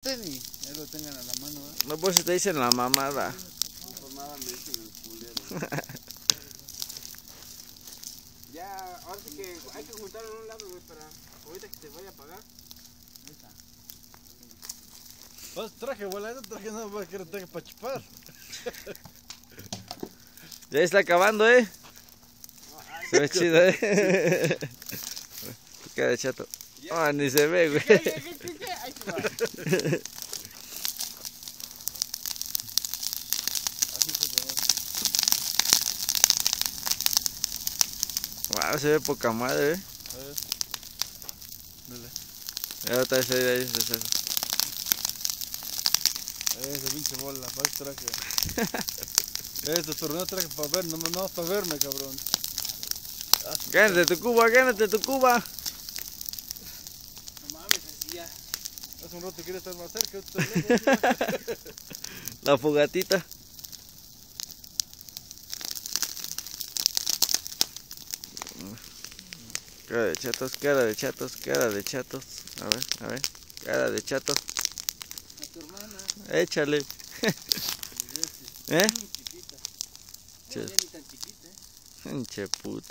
Tenis, ya lo tengan a la mano, ¿eh? No, por si te dicen la mamada. Por nada me dicen el culero. Ya, ahora sí que hay que juntarlo en un lado, güey, para ahorita que te vaya a pagar. Pues traje volando, traje nada más que traje para chupar. Ya está acabando, Se ve chido, Cara de chato. Ah, ni se ve, güey. ¿Qué? Ahí se va. Wow, se ve poca madre, Dale. Ya otra vez ahí, Ese pinche bola, para que traje. Este torneo traje para ver, no para verme, cabrón. Gánate tu cuba, gánate tu cuba. No mames, así ya. Hace un rato quiere estar más cerca, La fogatita. Cara de chatos, cara de chatos, cara de chatos. A ver, cara de chatos. A tu hermana. Échale. Chiquita. No, ya ni tan chiquita, Che puto.